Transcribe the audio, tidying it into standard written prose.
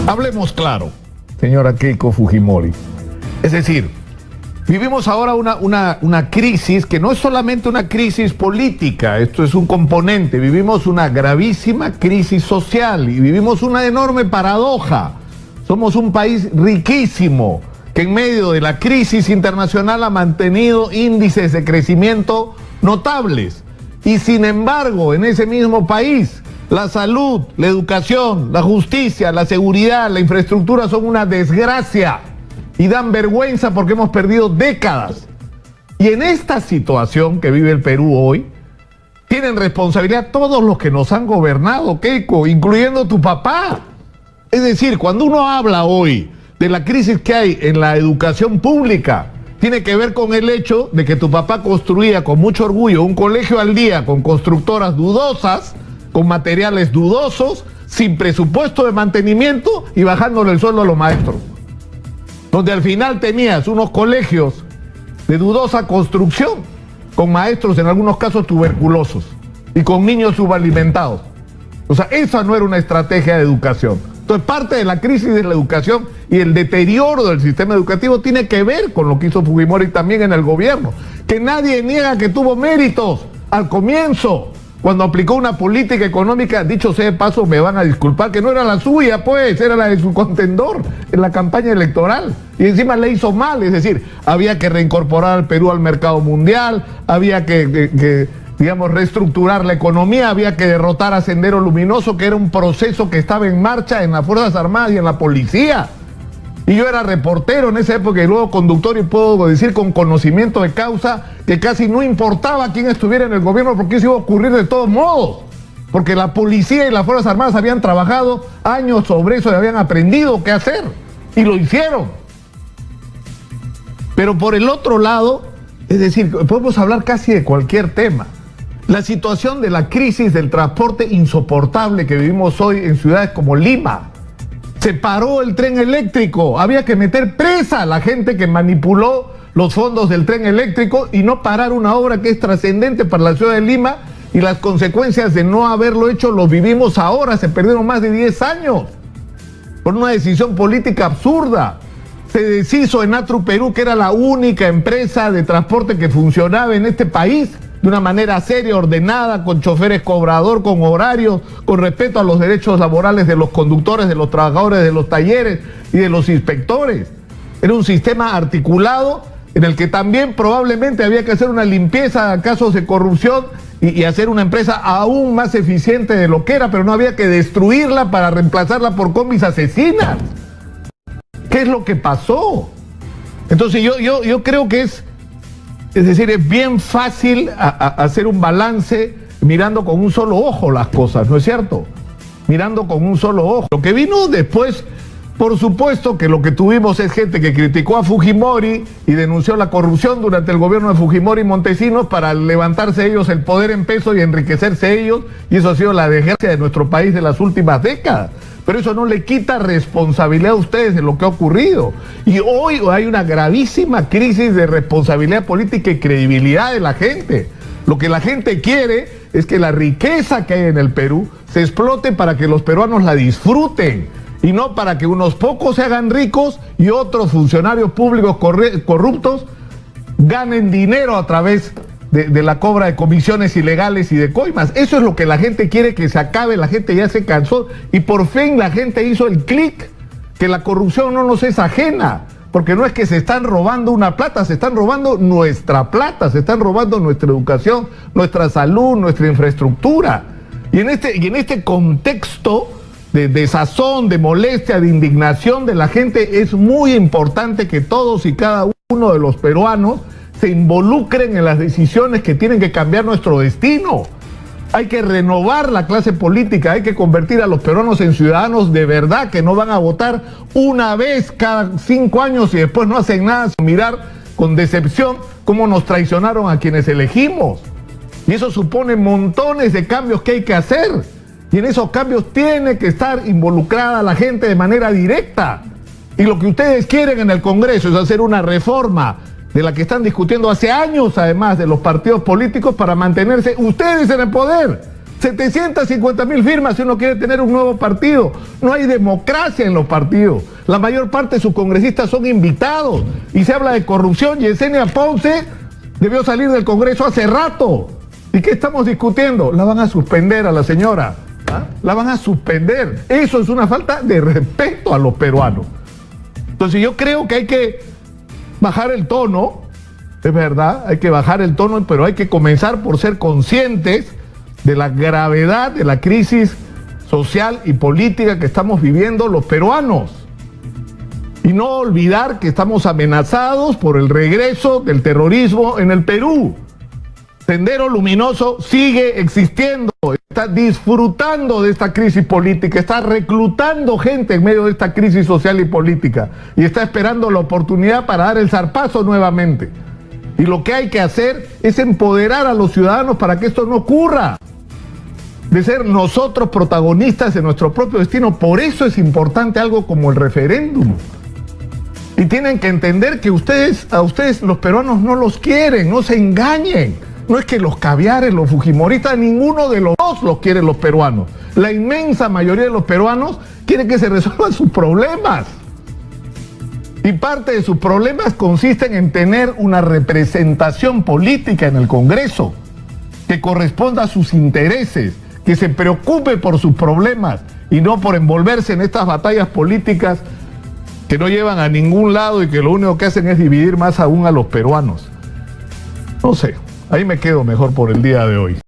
Hablemos claro, señora Keiko Fujimori. Es decir, vivimos ahora una crisis que no es solamente una crisis política, esto es un componente. Vivimos una gravísima crisis social y vivimos una enorme paradoja. Somos un país riquísimo que en medio de la crisis internacional ha mantenido índices de crecimiento notables. Y sin embargo, en ese mismo país, la salud, la educación, la justicia, la seguridad, la infraestructura son una desgracia y dan vergüenza porque hemos perdido décadas. Y en esta situación que vive el Perú hoy, tienen responsabilidad todos los que nos han gobernado, Keiko, incluyendo tu papá. Es decir, cuando uno habla hoy de la crisis que hay en la educación pública, tiene que ver con el hecho de que tu papá construía con mucho orgullo un colegio al día con constructoras dudosas, con materiales dudosos, sin presupuesto de mantenimiento y bajándole el sueldo a los maestros. Donde al final tenías unos colegios de dudosa construcción, con maestros en algunos casos tuberculosos y con niños subalimentados. O sea, esa no era una estrategia de educación. Entonces, parte de la crisis de la educación y el deterioro del sistema educativo tiene que ver con lo que hizo Fujimori también en el gobierno. Que nadie niega que tuvo méritos al comienzo, cuando aplicó una política económica, dicho sea de paso, me van a disculpar, que no era la suya, pues, era la de su contendor en la campaña electoral. Y encima le hizo mal, es decir, había que reincorporar al Perú al mercado mundial, había que digamos, reestructurar la economía, había que derrotar a Sendero Luminoso, que era un proceso que estaba en marcha en las Fuerzas Armadas y en la policía. Y yo era reportero en esa época y luego conductor, y puedo decir con conocimiento de causa que casi no importaba quién estuviera en el gobierno porque eso iba a ocurrir de todos modos. Porque la policía y las Fuerzas Armadas habían trabajado años sobre eso y habían aprendido qué hacer. Y lo hicieron. Pero por el otro lado, es decir, podemos hablar casi de cualquier tema. La situación de la crisis del transporte insoportable que vivimos hoy en ciudades como Lima. Se paró el tren eléctrico, había que meter presa a la gente que manipuló los fondos del tren eléctrico y no parar una obra que es trascendente para la ciudad de Lima, y las consecuencias de no haberlo hecho los vivimos ahora. Se perdieron más de 10 años por una decisión política absurda. Se deshizo Enatru Perú, que era la única empresa de transporte que funcionaba en este país de una manera seria, ordenada, con choferes cobrador, con horarios, con respeto a los derechos laborales de los conductores, de los trabajadores de los talleres y de los inspectores. Era un sistema articulado en el que también probablemente había que hacer una limpieza a casos de corrupción y hacer una empresa aún más eficiente de lo que era, pero no había que destruirla para reemplazarla por combis asesinas. ¿Qué es lo que pasó? Entonces yo creo que es decir, es bien fácil hacer un balance mirando con un solo ojo las cosas, ¿no es cierto? Mirando con un solo ojo. Lo que vino después, por supuesto que lo que tuvimos es gente que criticó a Fujimori y denunció la corrupción durante el gobierno de Fujimori y Montesinos para levantarse ellos el poder en peso y enriquecerse ellos, y eso ha sido la desgracia de nuestro país de las últimas décadas. Pero eso no le quita responsabilidad a ustedes de lo que ha ocurrido. Y hoy hay una gravísima crisis de responsabilidad política y credibilidad de la gente. Lo que la gente quiere es que la riqueza que hay en el Perú se explote para que los peruanos la disfruten, y no para que unos pocos se hagan ricos y otros funcionarios públicos corruptos ganen dinero a través de la cobra de comisiones ilegales y de coimas. Eso es lo que la gente quiere que se acabe. La gente ya se cansó y por fin la gente hizo el clic, que la corrupción no nos es ajena, porque no es que se están robando una plata, se están robando nuestra plata, se están robando nuestra educación, nuestra salud, nuestra infraestructura. Y en este contexto de desazón, de molestia, de indignación de la gente, es muy importante que todos y cada uno de los peruanos se involucren en las decisiones que tienen que cambiar nuestro destino. Hay que renovar la clase política, hay que convertir a los peruanos en ciudadanos de verdad, que no van a votar una vez cada 5 años y después no hacen nada, sin mirar con decepción cómo nos traicionaron a quienes elegimos. Y eso supone montones de cambios que hay que hacer. Y en esos cambios tiene que estar involucrada la gente de manera directa. Y lo que ustedes quieren en el Congreso es hacer una reforma de la que están discutiendo hace años, además de los partidos políticos, para mantenerse ustedes en el poder. 750.000 firmas si uno quiere tener un nuevo partido. No hay democracia en los partidos. La mayor parte de sus congresistas son invitados y se habla de corrupción. Yesenia Ponce debió salir del Congreso hace rato. ¿Y qué estamos discutiendo? La van a suspender a la señora. ¿Ah? La van a suspender. Eso es una falta de respeto a los peruanos. Entonces yo creo que hay que bajar el tono, es verdad, hay que bajar el tono, pero hay que comenzar por ser conscientes de la gravedad de la crisis social y política que estamos viviendo los peruanos. Y no olvidar que estamos amenazados por el regreso del terrorismo en el Perú. Sendero Luminoso sigue existiendo, está disfrutando de esta crisis política, está reclutando gente en medio de esta crisis social y política y está esperando la oportunidad para dar el zarpazo nuevamente. Y lo que hay que hacer es empoderar a los ciudadanos para que esto no ocurra, de ser nosotros protagonistas de nuestro propio destino. Por eso es importante algo como el referéndum. Y tienen que entender que a ustedes los peruanos no los quieren, no se engañen. No es que los caviares, los fujimoristas, ninguno de los dos los quieren los peruanos. La inmensa mayoría de los peruanos quieren que se resuelvan sus problemas. Y parte de sus problemas consisten en tener una representación política en el Congreso que corresponda a sus intereses, que se preocupe por sus problemas y no por envolverse en estas batallas políticas que no llevan a ningún lado y que lo único que hacen es dividir más aún a los peruanos. No sé, ahí me quedo mejor por el día de hoy.